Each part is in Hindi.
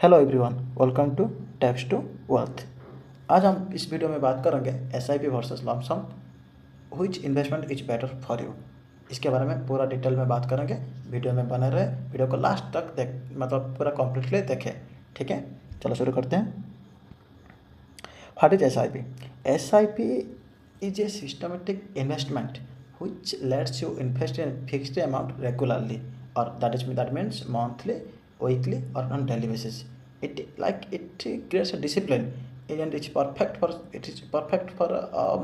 Hello everyone, welcome to tax to wealth. आज हम इस वीडियो में बात करेंगे SIP versus lump sum, which investment is better for you. इसके बारे में पूरा डिटेल में बात करेंगे। वीडियो में बने रहे, वीडियो को लास्ट तक मतलब पूरा कम्प्लीटली देखें। ठीक है, चलो शुरू करते हैं। What is SIP? SIP is a systematic investment which lets you invest in fixed amount regularly, or that means monthly, weekly, or on daily basis. It creates a discipline, and it is perfect for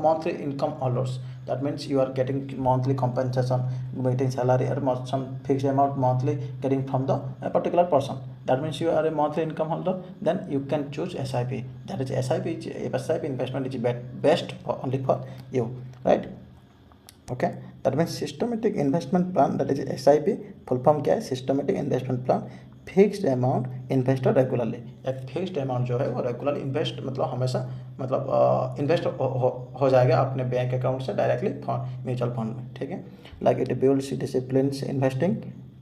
monthly income holders. That means you are getting monthly compensation, getting salary or some fixed amount monthly getting from the particular person. That means you are a monthly income holder, then you can choose SIP. That is SIP investment is best only for you, right? Okay, that means systematic investment plan, that is SIP full form क्या है? Systematic investment plan, fixed amount investor regularly. एक फिक्स्ड अमाउंट जो है वो रेगुलरली इन्वेस्ट मतलब हमेशा मतलब इन्वेस्ट हो जाएगा अपने बैंक अकाउंट से डायरेक्टली फंड, म्यूचुअल फंड में। ठीक है, like it builds discipline investing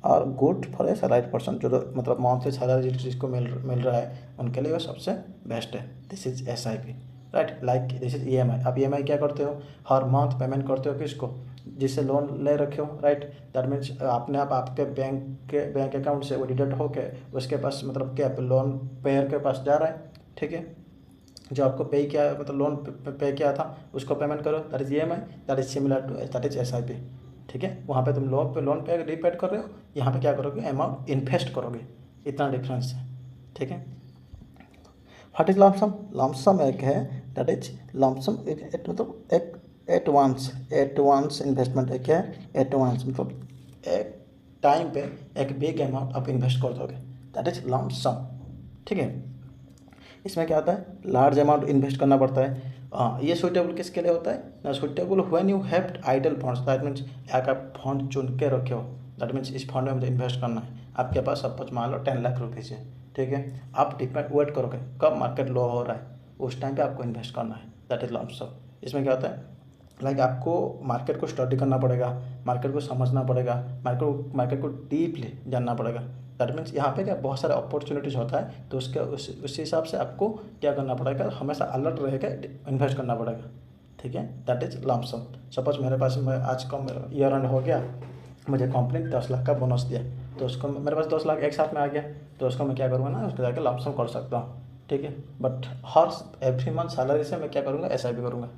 और good for a salary person, जो मतलब मंथली सैलरी जिसको मिल रहा है उनके लिए वो सबसे बेस्ट है। This is SIP, right. Like this is EMI। आप EMI क्या करते हो? हर मंथ पेमेंट करते हो किसको? जिससे लोन ले रखे हो, राइट। दैट मीन्स आपने आपके बैंक अकाउंट से वो डिडक्ट होके उसके पास मतलब क्या लोन पेयर के पास जा रहा है। ठीक है, जो आपको पे किया मतलब लोन पे किया था उसको पेमेंट करो, that is EMI। That is similar to that is SIP। ठीक है, वहाँ पे तुम लोन पे रीपेड कर रहे हो, यहाँ पे क्या करोगे? अमाउंट इन्वेस्ट करोगे। इतना डिफरेंस है। ठीक है, व्हाट इज लमसम? लमसम एक है, दैट इज लमसम मतलब एक एट वांस इन्वेस्टमेंट। एक है एट वांस मतलब एक टाइम पे एक बिग अमाउंट आप इन्वेस्ट कर दोगे, दैट इज लमसम। ठीक है, इसमें क्या होता है? लार्ज अमाउंट इन्वेस्ट करना पड़ता है। ये सुइटेबल किसके लिए होता है? ना suitable when you have idle funds. That means एक आप फंड चुन के रखे हो, दैट मीन्स इस फंड में मुझे इन्वेस्ट करना है। आपके पास सपोज मान लो 10 लाख रुपीज़ है। ठीक है, आप वेट करोगे कब मार्केट लो हो रहा है, उस टाइम पे आपको इन्वेस्ट करना है, दैट इज लंप सम। इसमें क्या होता है? लाइक आपको मार्केट को स्टडी करना पड़ेगा, मार्केट को समझना पड़ेगा, मार्केट को डीपली जानना पड़ेगा। दैट मीन्स यहाँ पे क्या बहुत सारे अपॉर्चुनिटीज़ होता है, तो उस हिसाब से आपको क्या करना पड़ेगा? हमेशा अलर्ट रह के इन्वेस्ट करना पड़ेगा। ठीक है, that is lump sum. Suppose मेरे पास मैं आज का मेरा ईयर एंड हो गया, मुझे कंपनी 10 लाख का बोनस दिया, तो उसको मेरे पास 10 लाख एक साथ में आ गया, तो उसको मैं क्या करूँगा ना, उसको जाकर लंप सम कर सकता हूँ। ठीक है, but her every month salary से मैं क्या करूँगा? SIP करूँगा।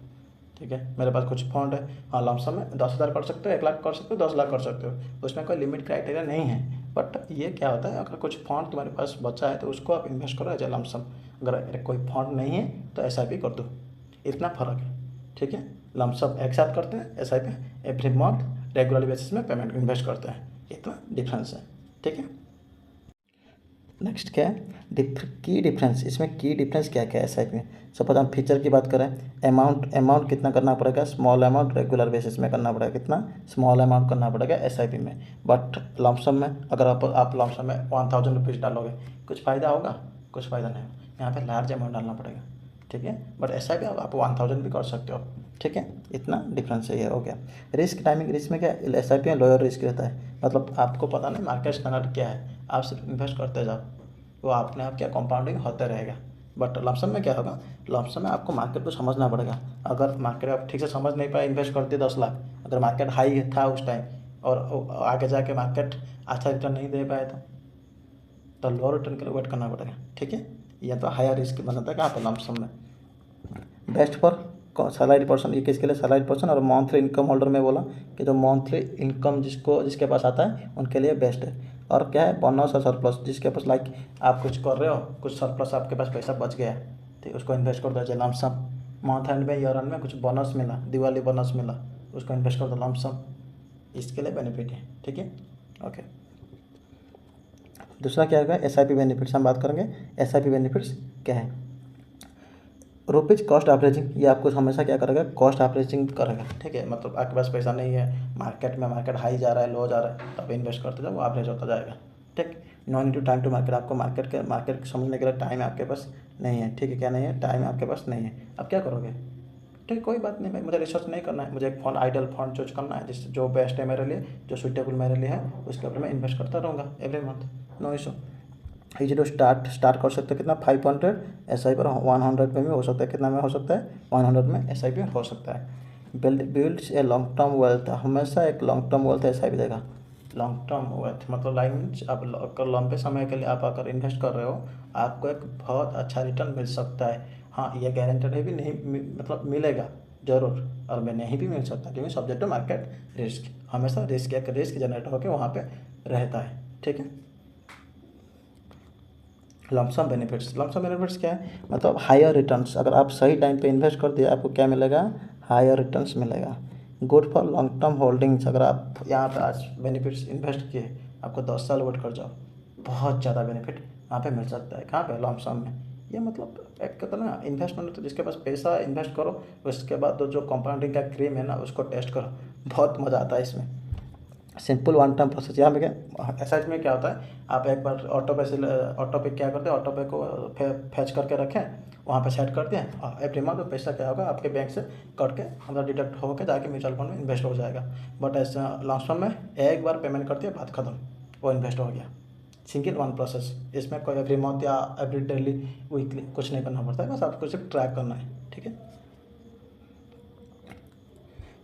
ठीक है, मेरे पास कुछ फंड है, हाँ लमसम में 10,000 कर सकते हो, 1 लाख कर सकते हो, 10 लाख कर सकते हो, उसमें कोई लिमिट क्राइटेरिया नहीं है। बट ये क्या होता है, अगर कुछ फंड तुम्हारे पास बचा है तो उसको आप इन्वेस्ट करो एज ए लमसम। अगर कोई फंड नहीं है तो SIP कर दो, इतना फ़र्क है। ठीक है, लमसम एक साथ करते हैं, SIP every month regular basis में पेमेंट इन्वेस्ट करते हैं, इतना डिफरेंस है। ठीक है, नेक्स्ट क्या है? की डिफरेंस। इसमें की डिफरेंस क्या क्या है SIP में? सपोज हम फीचर की बात करें, अमाउंट कितना करना पड़ेगा? स्मॉल अमाउंट रेगुलर बेसिस में करना पड़ेगा। कितना? स्मॉल अमाउंट करना पड़ेगा SIP में। बट लमसम में अगर आप लमसम में 1000 रुपीज़ डालोगे, कुछ फ़ायदा होगा? कुछ फ़ायदा नहीं होगा। यहाँ पे लार्ज अमाउंट डालना पड़ेगा। ठीक है, बट SIP आप 1000 भी कर सकते हो। ठीक है, इतना डिफरेंस है। ये हो गया। रिस्क में क्या है? SIP में लोअर रिस्क रहता है, मतलब आपको पता नहीं मार्केट स्टैंडर्ड क्या है, आप सिर्फ इन्वेस्ट करते जाओ, वो अपने आप क्या कंपाउंडिंग होता रहेगा। बट लमसम में क्या होगा? लमसम में आपको मार्केट को समझना पड़ेगा। अगर मार्केट आप ठीक से समझ नहीं पाए, इन्वेस्ट करते 10 लाख, अगर मार्केट हाई था उस टाइम और आगे जाके मार्केट अच्छा रिटर्न नहीं दे पाए तो लो रिटर्न के लिए वेट करना पड़ेगा। ठीक है, यह तो हायर रिस्क बनता है कहाँ पर? लमसम में। बेस्ट फॉर सैलरी पर्सन, ये किसके लिए? सैलरी पर्सन और मंथली इनकम होल्डर में बोला कि जो मंथली इनकम जिसके पास आता है उनके लिए बेस्ट है। और क्या है? बोनस और सरप्लस, जिसके पास लाइक आप कुछ कर रहे हो, कुछ सरप्लस आपके पास पैसा बच गया, तो उसको इन्वेस्ट कर दो एज लमसम। मंथ एंड में, ईयर एंड में कुछ बोनस मिला, दिवाली बोनस मिला, उसको इन्वेस्ट कर दो लमसम। इसके लिए बेनिफिट है। ठीक है, ओके। दूसरा क्या होगा? SIP बेनिफिट्स हम बात करेंगे। SIP बेनिफिट्स क्या है? रुपीज़ कॉस्ट एवरेजिंग, ये आपको हमेशा क्या करेगा? कॉस्ट एवरेजिंग करेगा। ठीक है, मतलब आपके पास पैसा नहीं है, मार्केट हाई जा रहा है, लो जा रहा है, तब इन्वेस्ट करते जाओ, वो एवरेज होता जाएगा। ठीक, no need to time to market, आपको मार्केट समझने के लिए टाइम आपके पास नहीं है। ठीक है, क्या नहीं है? टाइम आपके पास नहीं है। अब क्या करोगे? ठीक, कोई बात नहीं भाई, मुझे रिसर्च नहीं करना है, मुझे एक फंड आइडल फंड चूज करना है जो बेस्ट है मेरे लिए, जो सुइटेबल मेरे लिए है, उसके ऊपर मैं इन्वेस्ट करता रहूँगा every month, no issue. Easy to start कर सकते हैं कितना 500 एस आई पर 100 में भी हो सकता है, कितना में हो सकता है 100 में एस आई पी हो सकता है। Builds a long term wealth, हमेशा एक long term wealth S I P देगा। लॉन्ग टर्म वेल्थ मतलब लाइक मीन्स आप अगर लंबे समय के लिए आप अगर इन्वेस्ट कर रहे हो आपको एक बहुत अच्छा रिटर्न मिल सकता है। हाँ ये गारंटेड है भी नहीं मतलब मिलेगा ज़रूर, और मैं नहीं भी मिल सकता क्योंकि सब्जेक्ट टू मार्केट रिस्क, हमेशा रिस्क जनरेट होकर वहाँ पे रहता है। ठीक है। लमसम बेनिफिट्स क्या है, मतलब हायर रिटर्न्स, अगर आप सही टाइम पे इन्वेस्ट कर दिए आपको क्या मिलेगा, हायर रिटर्न्स मिलेगा। Good for long term holdings, अगर आप यहाँ पे आज बेनिफिट्स इन्वेस्ट किए आपको 10 साल वेट कर जाओ, बहुत ज़्यादा बेनिफिट यहाँ पे मिल सकता है। कहाँ पे, लमसम में। ये मतलब एक कहते हैं ना इन्वेस्टमेंट, तो जिसके पास पैसा इन्वेस्ट करो, उसके बाद तो जो कंपाउंडिंग का क्रीम है ना उसको टेस्ट करो, बहुत मज़ा आता है इसमें। सिंपल वन टाइम प्रोसेस, यहाँ पे क्या एस आई पी में क्या होता है, आप एक बार ऑटो पे क्या करते हैं, ऑटो पे को फैच करके रखें, वहाँ पे सेट कर दें, और एवरी मंथ पैसा क्या होगा आपके बैंक से कट के मतलब डिडक्ट होकर जाके म्यूचुअल फंड में इन्वेस्ट हो जाएगा। बट ऐसा लॉन्ग टर्म में एक बार पेमेंट करती है, बात खत्म, वो इन्वेस्ट हो गया। सिंगल वन प्रोसेस, इसमें कोई एवरी मंथ या एवरी डेली वीकली कुछ नहीं करना पड़ता है, बस आपको सिर्फ ट्रैक करना है। ठीक है।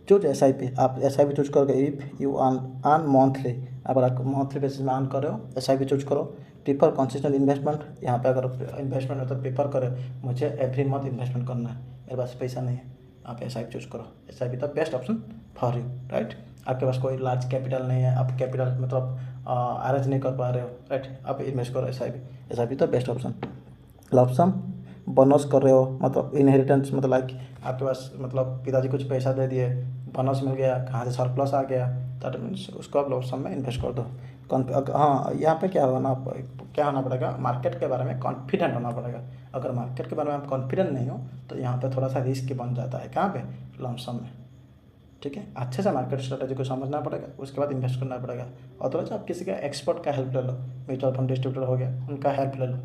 चूज एस आई पी, आप एस आई पी चूज करोगे इफ़ यू अर्न मंथली, अगर आप मंथली बेसिस में अर्न कर रहे हो एस आई पी चूज करो। प्रीफर कंसिस्टेंट इन्वेस्टमेंट, यहाँ पे अगर इन्वेस्टमेंट मतलब प्रीफर करें मुझे एवरी मंथ इन्वेस्टमेंट करना है, मेरे पास पैसा नहीं है, आप एस आई पी चूज करो। S I P the best option for you, right. आपके पास कोई लार्ज कैपिटल नहीं है, आप कैपिटल मतलब अरेंज नहीं कर पा रहे हो, राइट, आप इन्वेस्ट करो S I P the best option. Lump sum bonus कर रहे हो, मतलब इनहेरिटेंस, मतलब लाइक आपके पास मतलब पिताजी कुछ पैसा दे दिए, बोनस मिल गया, कहाँ से सरप्लस आ गया, दैट मीन्स उसको आप लमसम में इन्वेस्ट कर दो। हाँ यहाँ पे क्या होना पड़ेगा, मार्केट के बारे में कॉन्फिडेंट होना पड़ेगा। अगर मार्केट के बारे में आप कॉन्फिडेंट नहीं हो तो यहाँ पे थोड़ा सा रिस्क बन जाता है। कहाँ पे, लमसम में। ठीक है, अच्छे से मार्केट स्ट्रेटेजी को समझना पड़ेगा, उसके बाद इन्वेस्ट करना पड़ेगा। अदरवाइज आप किसी का एक्सपर्ट का हेल्प ले लो, म्यूचुअल फंड डिस्ट्रीब्यूटर हो गया, उनका हेल्प ले लो।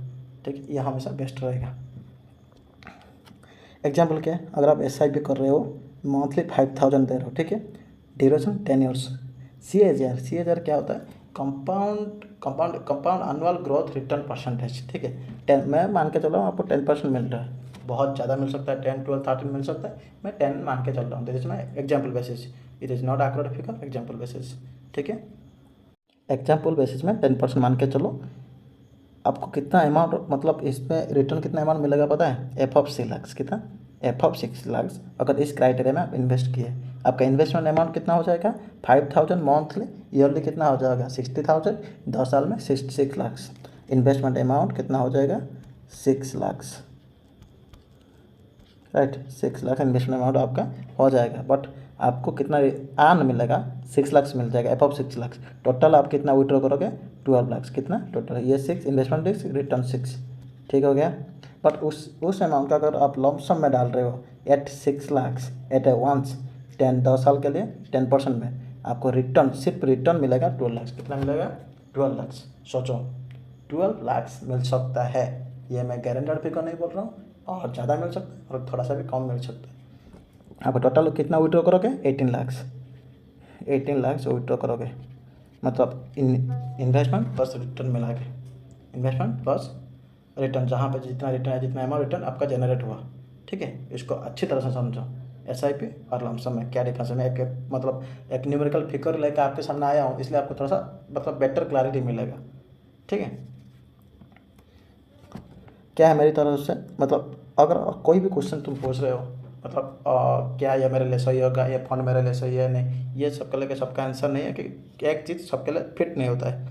ठीक है, ये हमेशा बेस्ट रहेगा। एग्जाम्पल क्या है, अगर आप एस आई पी कर रहे हो, मंथली 5000 दे रहे हो, ठीक है, duration 10 years. C H R क्या होता है, compound annual growth return percentage. ठीक है, 10, मैं मान के चल रहा हूँ आपको 10% मिल रहा है, बहुत ज़्यादा मिल सकता है, 10, 12, 13 मिल सकता है, मैं 10 मान के चल रहा हूँ, this is my example basis, it is not accurate figure, example basis. ठीक है, एग्जाम्पल बेसिस में 10% मान के चलो। आपको कितना अमाउंट, मतलब इसमें रिटर्न कितना अमाउंट मिलेगा पता है, एफ ऑफ 6 लाख, कितना, एफ ऑफ 6 लाख। अगर इस क्राइटेरिया में आप इन्वेस्ट किए, आपका इन्वेस्टमेंट अमाउंट कितना हो जाएगा 5000 मंथली, ईयरली कितना हो जाएगा 60,000, 10 साल में 66 लाख। इन्वेस्टमेंट अमाउंट कितना हो जाएगा 6 lakh, right, 6 lakh investment amount आपका हो जाएगा। बट आपको कितना अर्न मिलेगा, 6 लाख मिल जाएगा, एफ ऑफ 6 लाख। टोटल आप कितना विड्रॉ करोगे 12 लाख, कितना टोटल, ये 6 इन्वेस्टमेंट रिस्क, रिटर्न 6, ठीक हो गया। बट उस अमाउंट का अगर आप लमसम में डाल रहे हो एट 6 लाख एट ए वंस 10 साल के लिए 10% में, आपको रिटर्न, सिर्फ रिटर्न मिलेगा 12 लाख, कितना मिलेगा 12 लाख। सोचो 12 लाख मिल सकता है, ये मैं गारंटेड फिगर नहीं बोल रहा हूँ, और ज़्यादा मिल सकता है और थोड़ा सा भी कम मिल सकता है। आप टोटल कितना विड्रॉ करोगे 18 लाख, 18 लाख विड्रॉ करोगे, मतलब इन्वेस्टमेंट प्लस रिटर्न मिला के, इन्वेस्टमेंट प्लस रिटर्न, जहाँ पे जितना रिटर्न है, जितना अमाउंट रिटर्न आपका जनरेट हुआ। ठीक है, इसको अच्छी तरह से समझो, एस आई पी और लमसम में क्या डिफरेंस है। मैं एक न्यूमेरिकल फिगर लेकर आपके सामने आया हूँ, इसलिए आपको थोड़ा सा मतलब बेटर क्लैरिटी मिलेगा। ठीक है, क्या है मेरी तरफ से, मतलब अगर कोई भी क्वेश्चन तुम पूछ रहे हो, मतलब क्या ये मेरे लिए सही होगा, ये फंड मेरे लिए सही है नहीं, ये सबके लिए सबका आंसर नहीं है कि एक चीज़ सबके लिए फिट नहीं होता है।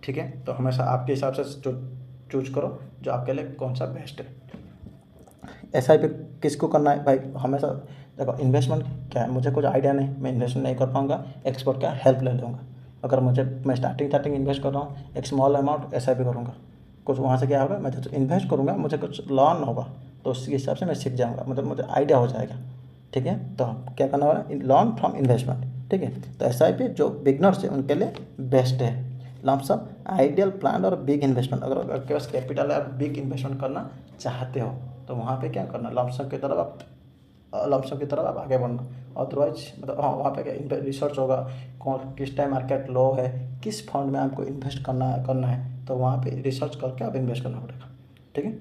ठीक है, तो हमेशा आपके हिसाब से चूज करो जो आपके लिए कौन सा बेस्ट है। एस आई पी किसको करना है भाई, हमेशा देखो इन्वेस्टमेंट क्या है, मुझे कुछ आइडिया नहीं, मैं इन्वेस्टमेंट नहीं कर पाऊँगा, एक्सपर्ट का हेल्प ले लूँगा। अगर मैं स्टार्टिंग इन्वेस्ट कर रहा हूँ, एक small amount S I P करूँगा, कुछ वहाँ से क्या होगा, मैं जो इन्वेस्ट करूँगा मुझे कुछ लर्न होगा, तो उसके हिसाब से मैं सीख जाऊँगा, मतलब मुझे आइडिया हो जाएगा। ठीक है, तो क्या करना होगा, लर्न फ्रॉम इन्वेस्टमेंट। ठीक है, तो एस आई पी जो बिगनर्स है उनके लिए बेस्ट है। लमसम आइडियल प्लान और बिग इन्वेस्टमेंट, अगर आपके पास कैपिटल है, आप बिग इन्वेस्टमेंट करना चाहते हो तो वहाँ पे क्या करना, लमसम की तरफ आप आगे बढ़ना। अदरवाइज मतलब हाँ, वहाँ पे क्या रिसर्च होगा, कौन किस टाइम मार्केट लो है, किस फंड में आपको इन्वेस्ट करना है, तो वहाँ पे रिसर्च करके आप इन्वेस्ट करना पड़ेगा, ठीक है।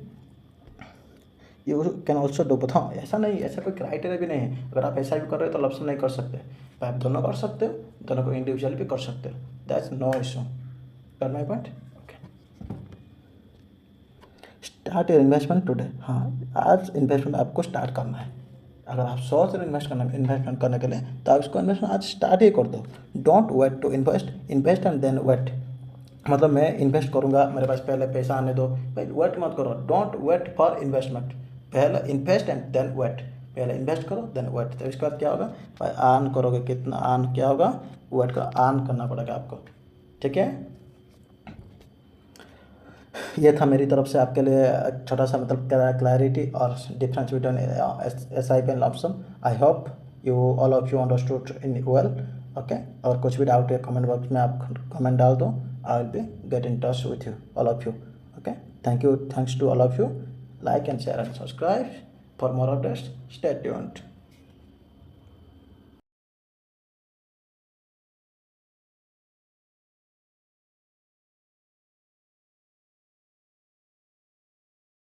You can also do both. हाँ, ऐसा नहीं, ऐसा कोई क्राइटेरिया भी नहीं है। अगर आप SIP कर रहे हो तो लमसम नहीं कर सकते, आप दोनों कर सकते हो, दोनों को इंडिविजुअल भी कर सकते हो, that's no issue. Got my point? Okay, start your investment today. हाँ, आज इन्वेस्टमेंट आपको स्टार्ट करना है। अगर आप सोच रहे हो इन्वेस्टमेंट करने के लिए, तो आप इसको इन्वेस्टमेंट आज स्टार्ट ही कर दो। Don't wait to invest and then wait. मतलब मैं इन्वेस्ट करूँगा, मेरे पास पहले पैसा आने दो, भाई वेट मत करो। डोंट वेट फॉर इन्वेस्टमेंट, पहले इन्वेस्ट एंड देन वेट। पहले इन्वेस्ट करो देन वेट। तो इसके बाद क्या होगा भाई, अर्न करोगे, कितना अर्न क्या होगा, वेट का अर्न करना पड़ेगा आपको, ठीक है। ये था मेरी तरफ से आपके लिए छोटा सा मतलब क्लैरिटी और difference between SIP and lump sum. I hope you all of you understood in well, okay. और कुछ भी डाउट है कमेंट बॉक्स में आप कमेंट डाल दो, I will be get in touch with you all of you, okay. Thanks to all of you. Like and share and subscribe for more updates. Stay tuned.